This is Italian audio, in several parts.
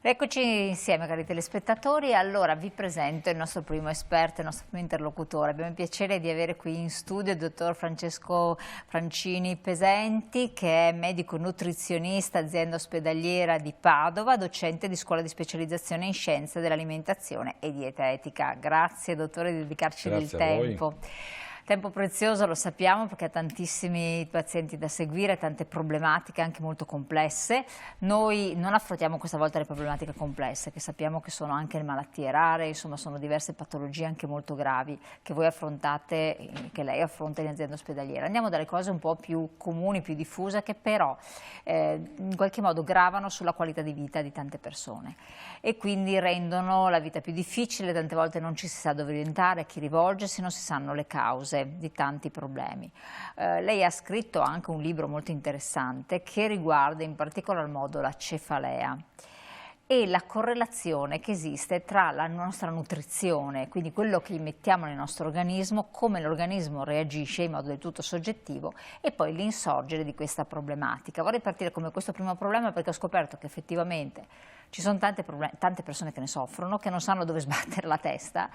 Eccoci insieme, cari telespettatori. Allora vi presento il nostro primo esperto, il nostro primo interlocutore. Abbiamo il piacere di avere qui in studio il dottor Francesco Francini Pesenti, che è medico nutrizionista, azienda ospedaliera di Padova, docente di scuola di specializzazione in scienze dell'alimentazione e dietetica. Grazie dottore di dedicarci del tempo. Tempo prezioso, lo sappiamo, perché ha tantissimi pazienti da seguire, tante problematiche anche molto complesse. Noi non affrontiamo questa volta le problematiche complesse, che sappiamo che sono anche le malattie rare, insomma sono diverse patologie anche molto gravi che voi affrontate, che lei affronta in azienda ospedaliera. Andiamo dalle cose un po' più comuni, più diffuse, che però in qualche modo gravano sulla qualità di vita di tante persone e quindi rendono la vita più difficile. Tante volte non ci si sa dove orientare, a chi rivolgersi, non si sanno le cause di tanti problemi. Lei ha scritto anche un libro molto interessante che riguarda in particolar modo la cefalea e la correlazione che esiste tra la nostra nutrizione, quindi quello che mettiamo nel nostro organismo, come l'organismo reagisce in modo del tutto soggettivo, e poi l'insorgere di questa problematica. Vorrei partire come questo primo problema perché ho scoperto che effettivamente ci sono tante persone che ne soffrono, che non sanno dove sbattere la testa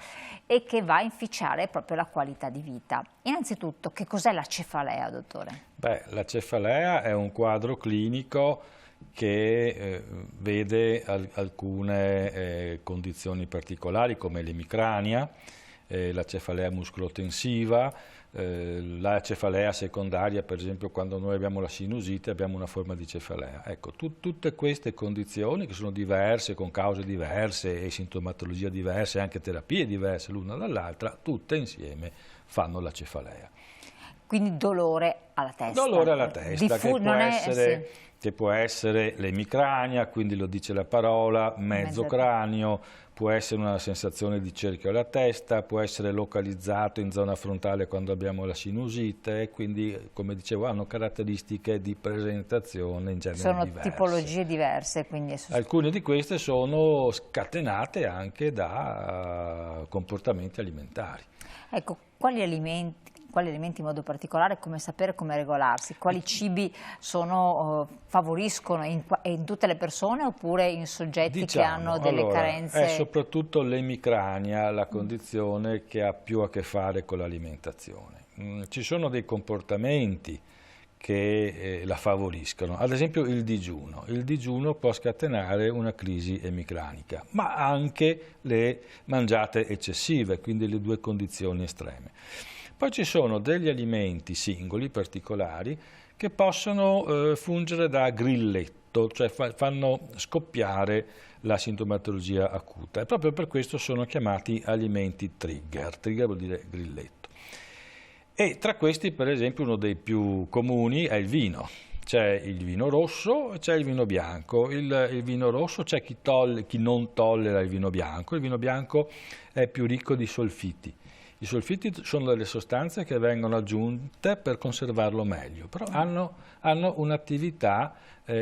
e che va a inficiare proprio la qualità di vita. Innanzitutto, che cos'è la cefalea, dottore? Beh, la cefalea è un quadro clinico che vede alcune condizioni particolari come l'emicrania, la cefalea muscolotensiva, la cefalea secondaria, per esempio quando noi abbiamo la sinusite abbiamo una forma di cefalea. Ecco, tutte queste condizioni che sono diverse, con cause diverse e sintomatologie diverse, anche terapie diverse l'una dall'altra, tutte insieme fanno la cefalea. Quindi dolore alla testa. Dolore alla testa, che può essere l'emicrania, quindi lo dice la parola, mezzo cranio, può essere una sensazione di cerchio alla testa, può essere localizzato in zona frontale quando abbiamo la sinusite, e quindi, come dicevo, hanno caratteristiche di presentazione in genere diverse. Sono tipologie diverse. Quindi alcune di queste sono scatenate anche da comportamenti alimentari. Ecco, quali alimenti in modo particolare, come sapere come regolarsi, quali cibi favoriscono in tutte le persone oppure in soggetti che hanno delle carenze? È soprattutto l'emicrania la condizione che ha più a che fare con l'alimentazione. Ci sono dei comportamenti che la favoriscono, ad esempio il digiuno. Il digiuno può scatenare una crisi emicranica, ma anche le mangiate eccessive, quindi le due condizioni estreme. Poi ci sono degli alimenti singoli, particolari, che possono fungere da grilletto, cioè fanno scoppiare la sintomatologia acuta, e proprio per questo sono chiamati alimenti trigger. Trigger vuol dire grilletto. E tra questi, per esempio, uno dei più comuni è il vino. C'è il vino rosso e c'è il vino bianco. Il vino rosso, c'è chi non tollera il vino bianco è più ricco di solfiti. I solfiti sono delle sostanze che vengono aggiunte per conservarlo meglio, però hanno un'attività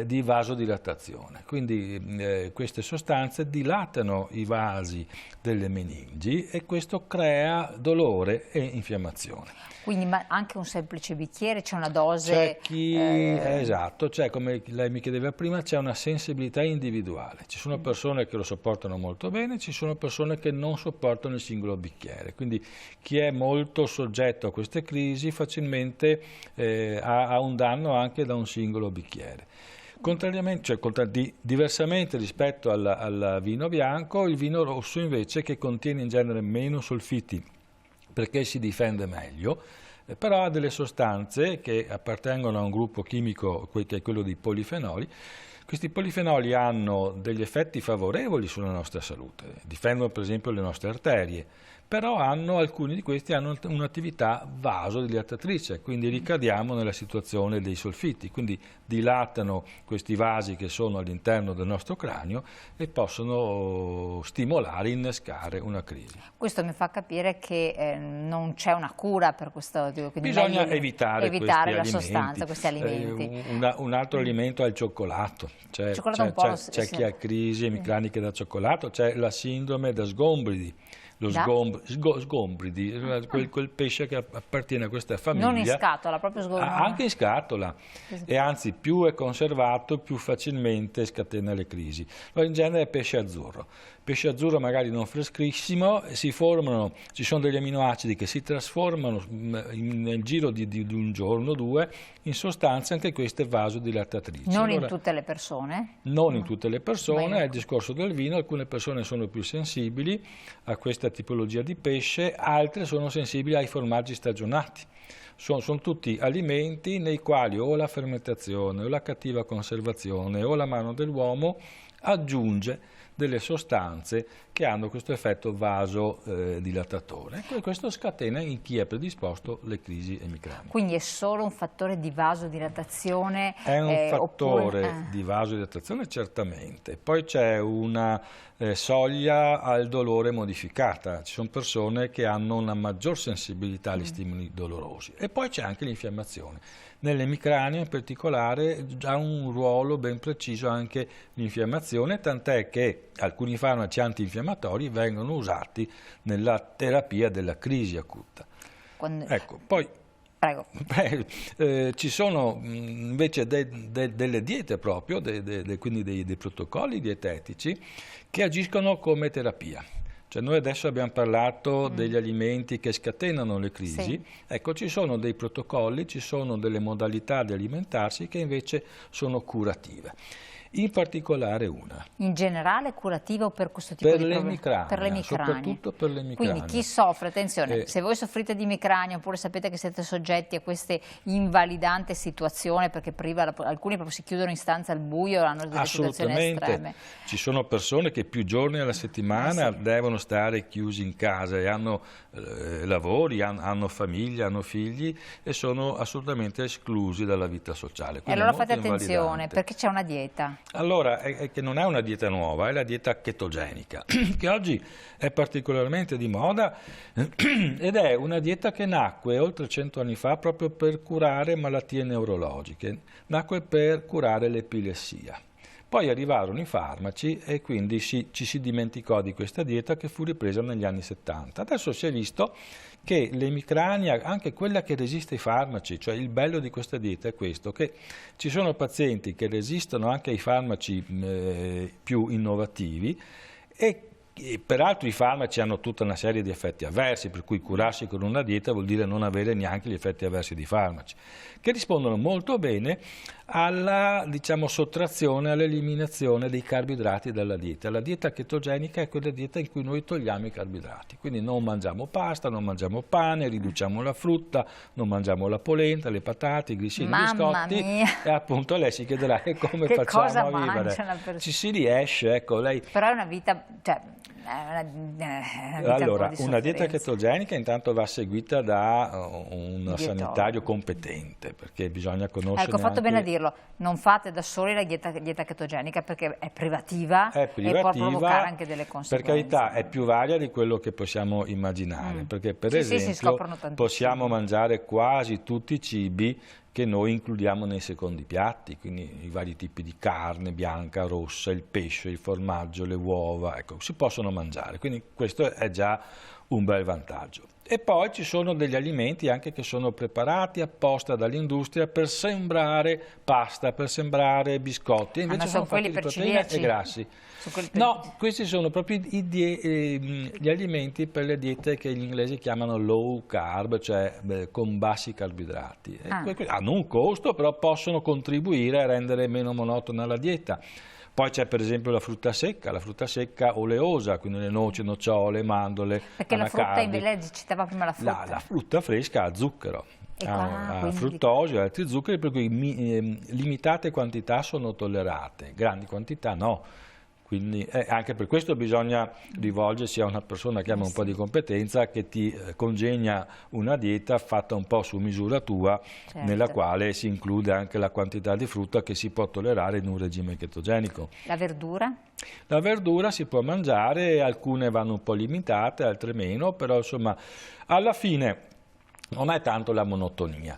di vasodilatazione, quindi queste sostanze dilatano i vasi delle meningi e questo crea dolore e infiammazione. Quindi anche un semplice bicchiere, c'è una dose? Esatto, come lei mi chiedeva prima, c'è una sensibilità individuale. Ci sono persone che lo sopportano molto bene, ci sono persone che non sopportano il singolo bicchiere. Quindi chi è molto soggetto a queste crisi facilmente ha un danno anche da un singolo bicchiere. Diversamente rispetto al vino bianco, il vino rosso invece, che contiene in genere meno solfiti perché si difende meglio, però ha delle sostanze che appartengono a un gruppo chimico che è quello dei polifenoli. Questi polifenoli hanno degli effetti favorevoli sulla nostra salute, difendono per esempio le nostre arterie, però alcuni di questi hanno un'attività vasodilatatrice, quindi ricadiamo nella situazione dei solfiti, quindi dilatano questi vasi che sono all'interno del nostro cranio e possono stimolare, innescare una crisi. Questo mi fa capire che non c'è una cura per questo. Bisogna evitare la sostanza, questi alimenti. Un altro alimento è il cioccolato. C'è chi ha crisi emicraniche da cioccolato, c'è la sindrome da sgombridi. lo sgombridi, quel pesce che appartiene a questa famiglia. Non in scatola, proprio sgombridi. Anche in scatola, e anzi più è conservato più facilmente scatena le crisi. In genere è pesce azzurro. Pesce azzurro magari non freschissimo, ci sono degli aminoacidi che si trasformano nel giro di un giorno o due in sostanze anche queste vasodilatatrici. Non in tutte le persone? Non in tutte le persone, è il discorso del vino, alcune persone sono più sensibili a questa tipologia di pesce, altre sono sensibili ai formaggi stagionati. Sono tutti alimenti nei quali o la fermentazione o la cattiva conservazione o la mano dell'uomo aggiunge delle sostanze che hanno questo effetto vasodilatatore. E questo scatena in chi è predisposto le crisi emicraniche. Quindi è solo un fattore di vasodilatazione? È un fattore di vasodilatazione, certamente. Poi c'è una soglia al dolore modificata. Ci sono persone che hanno una maggior sensibilità agli stimoli dolorosi. E poi c'è anche l'infiammazione. Nell'emicrania in particolare ha un ruolo ben preciso anche l'infiammazione, tant'è che alcuni farmaci antinfiammatori vengono usati nella terapia della crisi acuta. Ecco, poi Prego. Ci sono invece delle diete proprio, quindi dei protocolli dietetici che agiscono come terapia. Cioè noi adesso abbiamo parlato degli alimenti che scatenano le crisi, sì. Ecco, ci sono dei protocolli, ci sono delle modalità di alimentarsi che invece sono curative. In particolare una. In generale curativa o per questo tipo di problemi? Per l'emicrania. Soprattutto per l'emicrania. Quindi chi soffre, attenzione, se voi soffrite di emicrania oppure sapete che siete soggetti a queste invalidante situazioni perché alcuni proprio si chiudono in stanza al buio, hanno delle situazioni estreme. Ci sono persone che più giorni alla settimana devono stare chiusi in casa e hanno lavori, hanno famiglia, hanno figli e sono assolutamente esclusi dalla vita sociale. E allora fate attenzione perché c'è una dieta. Allora, è che non è una dieta nuova, è la dieta chetogenica, che oggi è particolarmente di moda ed è una dieta che nacque oltre 100 anni fa proprio per curare malattie neurologiche, nacque per curare l'epilessia. Poi arrivarono i farmaci e quindi ci si dimenticò di questa dieta che fu ripresa negli anni 70. Adesso si è visto che l'emicrania, anche quella che resiste ai farmaci, cioè il bello di questa dieta è questo, che ci sono pazienti che resistono anche ai farmaci più innovativi e peraltro i farmaci hanno tutta una serie di effetti avversi, per cui curarsi con una dieta vuol dire non avere neanche gli effetti avversi dei farmaci, che rispondono molto bene alla, sottrazione, all'eliminazione dei carboidrati dalla dieta. La dieta chetogenica è quella dieta in cui noi togliamo i carboidrati, quindi non mangiamo pasta, non mangiamo pane, riduciamo la frutta, non mangiamo la polenta, le patate, i grissini, gli biscotti, e appunto lei si chiederà come facciamo a vivere. Ci si riesce, ecco, lei... Però è una vita... Allora, una dieta chetogenica intanto va seguita da un sanitario competente, perché bisogna conoscere. Ecco, ho fatto bene a dirlo, non fate da soli la dieta chetogenica perché è privativa e può provocare anche delle conseguenze. Per carità, è più varia di quello che possiamo immaginare, perché per esempio possiamo mangiare quasi tutti i cibi che noi includiamo nei secondi piatti, quindi i vari tipi di carne bianca, rossa, il pesce, il formaggio, le uova, ecco, si possono mangiare, quindi questo è già un bel vantaggio. E poi ci sono degli alimenti anche che sono preparati apposta dall'industria per sembrare pasta, per sembrare biscotti, invece sono fatti di proteine e grassi. No, questi sono proprio gli alimenti per le diete che gli inglesi chiamano low carb, cioè con bassi carboidrati. Hanno un costo, però possono contribuire a rendere meno monotona la dieta. Poi c'è per esempio la frutta secca oleosa, quindi le noci, nocciole, mandorle, perché anacardi. La frutta, lei citava prima la frutta. La frutta fresca ha zucchero, ha fruttosio e altri zuccheri, per cui limitate quantità sono tollerate, grandi quantità no. Quindi anche per questo bisogna rivolgersi a una persona che ha un po' di competenza, che ti congegna una dieta fatta un po' su misura tua, nella quale si include anche la quantità di frutta che si può tollerare in un regime chetogenico. La verdura? La verdura si può mangiare, alcune vanno un po' limitate, altre meno, però insomma alla fine non è tanto la monotonia.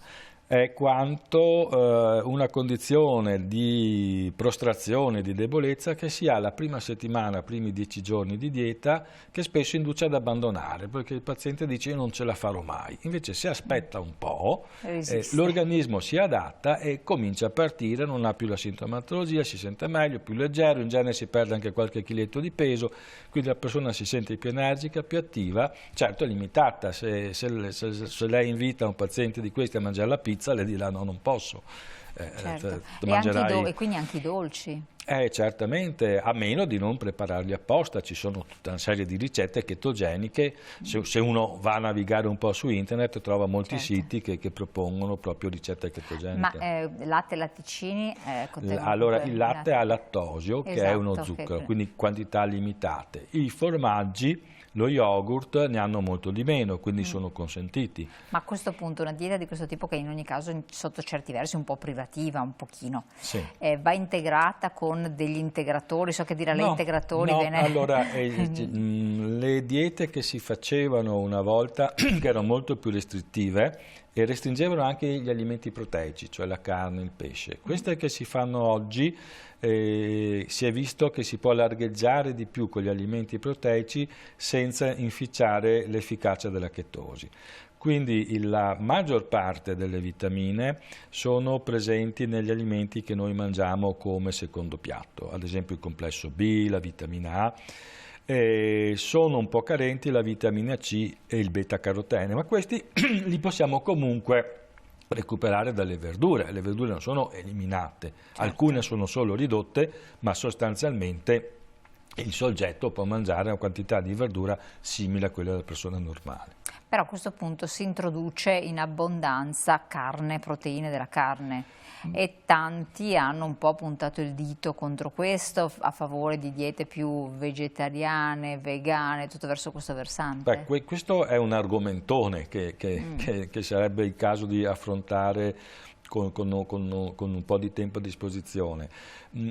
è quanto una condizione di prostrazione, di debolezza che si ha la prima settimana, primi 10 giorni di dieta, che spesso induce ad abbandonare, perché il paziente dice io non ce la farò mai. Invece se aspetta un po', l'organismo si adatta e comincia a partire, non ha più la sintomatologia, si sente meglio, più leggero, in genere si perde anche qualche chiletto di peso, quindi la persona si sente più energica, più attiva, certo è limitata, se lei invita un paziente di questi a mangiare la pizza, le dirà no, non posso. Certo. Mangerai... E quindi anche i dolci? Certamente, a meno di non prepararli apposta. Ci sono tutta una serie di ricette chetogeniche, se uno va a navigare un po' su internet trova molti siti che propongono proprio ricette chetogeniche. Ma latte e latticini? Allora, il latte ha lattosio, che è uno zucchero, quindi quantità limitate. I formaggi, lo yogurt ne hanno molto di meno, quindi sono consentiti. Ma a questo punto una dieta di questo tipo, che in ogni caso sotto certi versi è un po' privativa, un pochino, va integrata con degli integratori? So che dire alle integratori bene... Allora, le diete che si facevano una volta, che erano molto più restrittive, e restringevano anche gli alimenti proteici, cioè la carne, il pesce. Queste che si fanno oggi, si è visto che si può largheggiare di più con gli alimenti proteici senza inficiare l'efficacia della chetosi. Quindi la maggior parte delle vitamine sono presenti negli alimenti che noi mangiamo come secondo piatto, ad esempio il complesso B, la vitamina A. Sono un po' carenti la vitamina C e il beta-carotene, ma questi li possiamo comunque recuperare dalle verdure. Le verdure non sono eliminate, alcune sono solo ridotte, ma sostanzialmente il soggetto può mangiare una quantità di verdura simile a quella della persona normale. Però a questo punto si introduce in abbondanza carne, proteine della carne, e tanti hanno un po' puntato il dito contro questo, a favore di diete più vegetariane, vegane, tutto verso questo versante. Beh, questo è un argomentone che sarebbe il caso di affrontare con un po' di tempo a disposizione.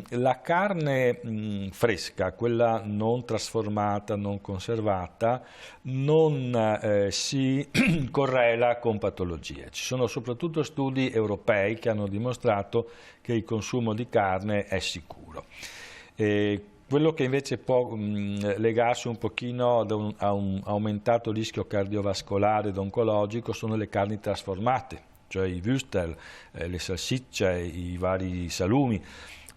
La carne fresca, quella non trasformata, non conservata, non si correla con patologie. Ci sono soprattutto studi europei che hanno dimostrato che il consumo di carne è sicuro. Quello che invece può legarsi un pochino a un aumentato rischio cardiovascolare ed oncologico sono le carni trasformate, cioè i würstel, le salsicce, i vari salumi.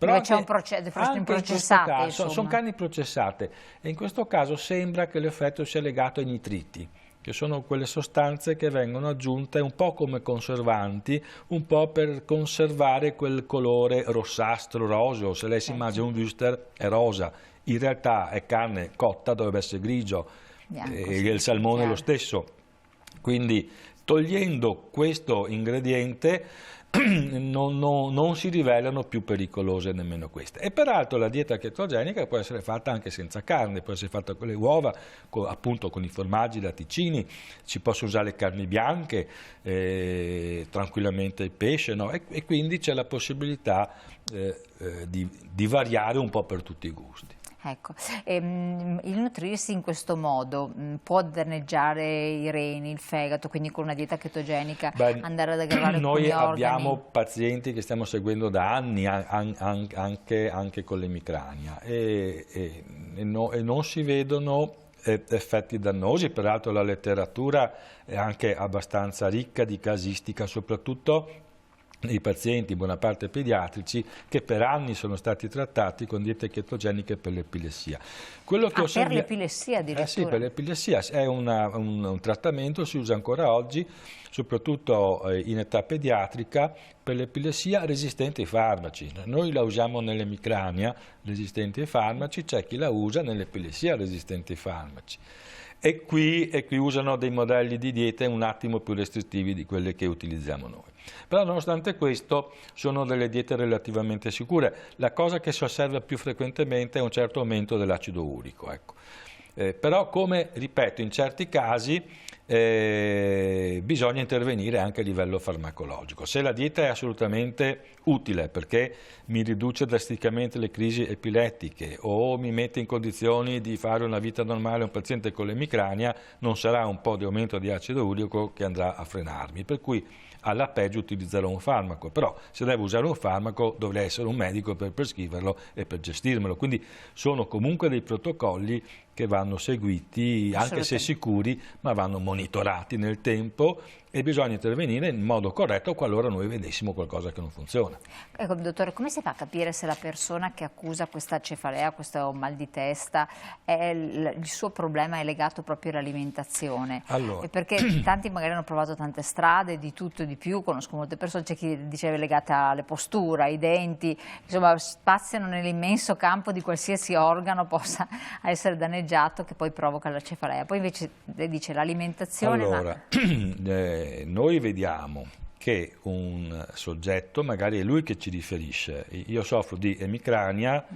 Però c'è un processate, sono carni processate, e in questo caso sembra che l'effetto sia legato ai nitriti, che sono quelle sostanze che vengono aggiunte un po' come conservanti, un po' per conservare quel colore rossastro, roseo. Se lei si mangia un würstel è rosa, in realtà è carne cotta, dovrebbe essere grigio, e il salmone è lo stesso. Quindi togliendo questo ingrediente non si rivelano più pericolose nemmeno queste. E peraltro la dieta chetogenica può essere fatta anche senza carne, può essere fatta con le uova, appunto con i formaggi, i latticini, ci possono usare le carni bianche, tranquillamente il pesce, no? E quindi c'è la possibilità di variare un po' per tutti i gusti. Ecco, il nutrirsi in questo modo può danneggiare i reni, il fegato, quindi con una dieta chetogenica andare ad aggravare alcuni organi? Noi abbiamo pazienti che stiamo seguendo da anni anche con l'emicrania e non si vedono effetti dannosi. Peraltro la letteratura è anche abbastanza ricca di casistica, soprattutto nei pazienti, in buona parte pediatrici, che per anni sono stati trattati con diete chetogeniche per l'epilessia. Per l'epilessia addirittura? Sì, per l'epilessia è un trattamento, si usa ancora oggi, soprattutto in età pediatrica, per l'epilessia resistente ai farmaci. Noi la usiamo nell'emicrania resistente ai farmaci, c'è chi la usa nell'epilessia resistente ai farmaci. E qui usano dei modelli di dieta un attimo più restrittivi di quelle che utilizziamo noi. Però nonostante questo sono delle diete relativamente sicure. La cosa che si osserva più frequentemente è un certo aumento dell'acido urico. Ecco. Però come, ripeto, in certi casi bisogna intervenire anche a livello farmacologico. Se la dieta è assolutamente utile perché mi riduce drasticamente le crisi epilettiche o mi mette in condizioni di fare una vita normale a un paziente con l'emicrania, non sarà un po' di aumento di acido urico che andrà a frenarmi, per cui alla peggio utilizzerò un farmaco, però se devo usare un farmaco dovrei essere un medico per prescriverlo e per gestirmelo, quindi sono comunque dei protocolli che vanno seguiti, anche se sicuri, ma vanno monitorati nel tempo e bisogna intervenire in modo corretto qualora noi vedessimo qualcosa che non funziona. Ecco, dottore, come si fa a capire se la persona che accusa questa cefalea, questo mal di testa, il suo problema è legato proprio all'alimentazione? Allora. Perché tanti magari hanno provato tante strade, di tutto e di più, conosco molte persone, c'è chi diceva legata alle posture, ai denti, insomma spaziano nell'immenso campo di qualsiasi organo possa essere danneggiato che poi provoca la cefalea. Poi invece lei dice l'alimentazione. Allora, noi vediamo che un soggetto, magari è lui che ci riferisce, io soffro di emicrania,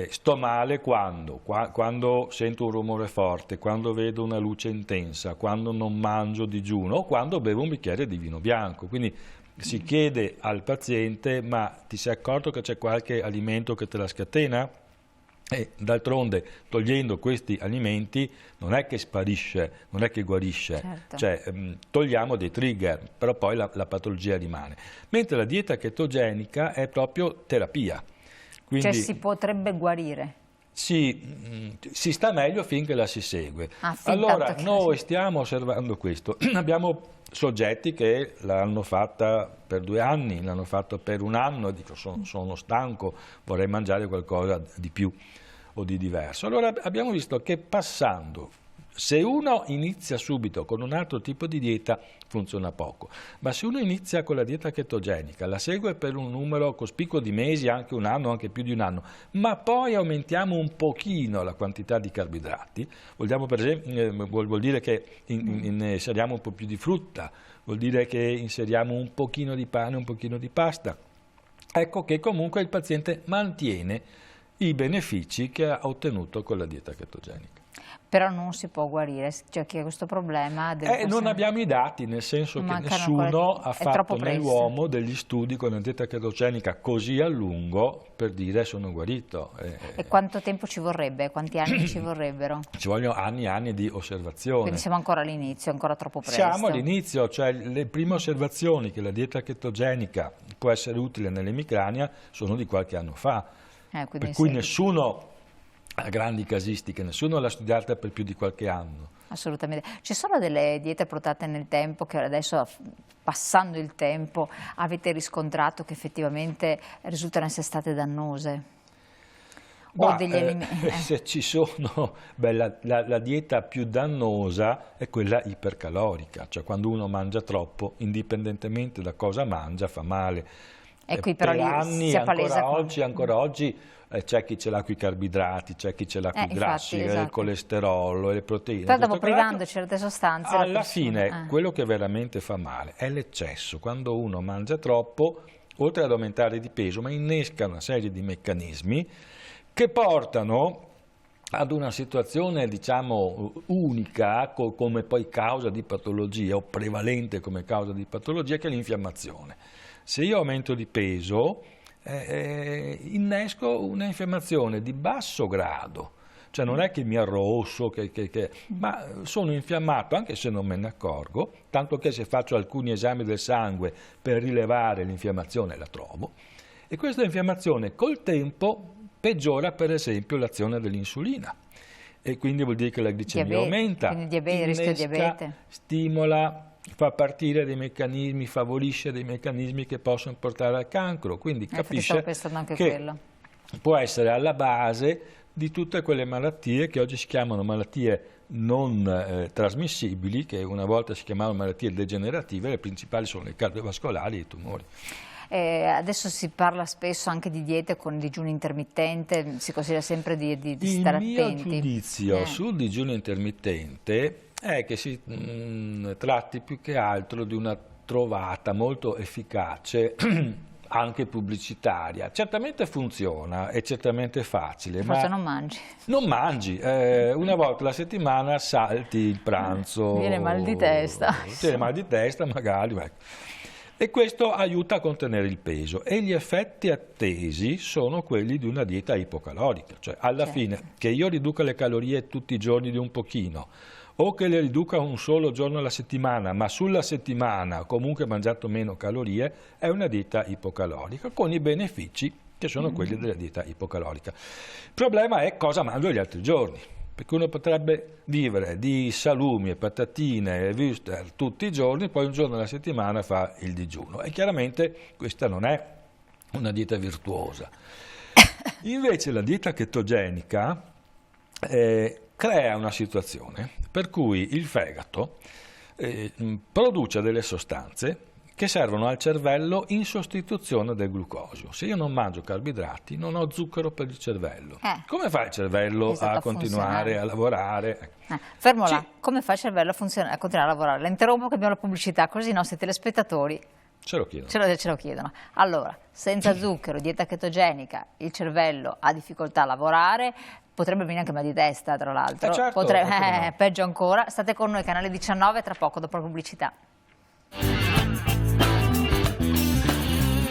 sto male quando sento un rumore forte, quando vedo una luce intensa, quando non mangio digiuno o quando bevo un bicchiere di vino bianco. Quindi si chiede al paziente: ma ti sei accorto che c'è qualche alimento che te la scatena? E d'altronde, togliendo questi alimenti non è che sparisce, non è che guarisce, certo. Cioè togliamo dei trigger, però poi la patologia rimane. Mentre la dieta chetogenica è proprio terapia. Quindi, cioè si potrebbe guarire? Si sta meglio finché la si segue. Allora noi stiamo osservando questo. Abbiamo soggetti che l'hanno fatta per 2 anni, l'hanno fatto per 1 anno, dico sono stanco, vorrei mangiare qualcosa di più o di diverso. Allora abbiamo visto che passando, se uno inizia subito con un altro tipo di dieta funziona poco, ma se uno inizia con la dieta chetogenica, la segue per un numero cospicuo di mesi, anche 1 anno, anche più di 1 anno, ma poi aumentiamo un pochino la quantità di carboidrati, vuol dire che inseriamo un po' più di frutta, vuol dire che inseriamo un pochino di pane, un pochino di pasta, ecco che comunque il paziente mantiene i benefici che ha ottenuto con la dieta chetogenica. Però non si può guarire, cioè chi ha questo problema non abbiamo i dati, nel senso che nessuno ha fatto nell'uomo degli studi con la dieta chetogenica così a lungo per dire sono guarito. E quanto tempo ci vorrebbe? Quanti anni ci vorrebbero? Ci vogliono anni e anni di osservazione. Quindi siamo ancora all'inizio, ancora troppo presto. Siamo all'inizio, cioè le prime osservazioni che la dieta chetogenica può essere utile nell'emicrania sono di qualche anno fa, per cui nessuno ha grandi casistiche, nessuno l'ha studiata per più di qualche anno. Assolutamente. Ci sono delle diete portate nel tempo che adesso, passando il tempo, avete riscontrato che effettivamente risultano essere state dannose? O degli alimenti? Se ci sono, la dieta più dannosa è quella ipercalorica, cioè quando uno mangia troppo, indipendentemente da cosa mangia, fa male. E qui però per anni, ancora oggi c'è chi ce l'ha con i carboidrati, c'è chi ce l'ha con i grassi, il colesterolo, le proteine. Però dopo privando certe sostanze. Alla fine quello che veramente fa male è l'eccesso. Quando uno mangia troppo, oltre ad aumentare di peso, ma innesca una serie di meccanismi che portano ad una situazione, diciamo, unica come poi causa di patologia o prevalente come causa di patologia, che è l'infiammazione. Se io aumento di peso, innesco una infiammazione di basso grado, cioè non è che mi arrosso, ma sono infiammato anche se non me ne accorgo, tanto che se faccio alcuni esami del sangue per rilevare l'infiammazione la trovo, e questa infiammazione col tempo peggiora per esempio l'azione dell'insulina, e quindi vuol dire che la glicemia aumenta, rischio diabete, stimola, fa partire dei meccanismi, favorisce dei meccanismi che possono portare al cancro, quindi capisce che può essere alla base di tutte quelle malattie che oggi si chiamano malattie non trasmissibili, che una volta si chiamavano malattie degenerative. Le principali sono le cardiovascolari e i tumori. Adesso si parla spesso anche di diete con digiuno intermittente, si consiglia sempre di stare attenti. Il mio giudizio sul digiuno intermittente è che si tratti più che altro di una trovata molto efficace anche pubblicitaria. Certamente funziona, è certamente facile, Forse ma non mangi. non mangi, una volta alla settimana salti il pranzo. Viene mal di testa. Viene mal di testa magari. Ecco. E questo aiuta a contenere il peso e gli effetti attesi sono quelli di una dieta ipocalorica, cioè alla fine che io riduca le calorie tutti i giorni di un pochino o che le riduca un solo giorno alla settimana, ma sulla settimana comunque mangiato meno calorie, è una dieta ipocalorica con i benefici che sono quelli della dieta ipocalorica. Il problema è cosa mangio gli altri giorni, perché uno potrebbe vivere di salumi e patatine e würstel tutti i giorni, poi un giorno alla settimana fa il digiuno. E chiaramente questa non è una dieta virtuosa. Invece la dieta chetogenica crea una situazione per cui il fegato produce delle sostanze che servono al cervello in sostituzione del glucosio. Se io non mangio carboidrati non ho zucchero per il cervello. Come fa il cervello a continuare a lavorare? Fermo là, come fa il cervello a continuare a lavorare? La interrompo che abbiamo la pubblicità, così i nostri telespettatori ce lo chiedono. Ce lo chiedono. Allora, senza zucchero, dieta chetogenica, il cervello ha difficoltà a lavorare, potrebbe venire anche mal di testa, tra l'altro. Certo, Peggio ancora. State con noi, canale 19, tra poco, dopo la pubblicità.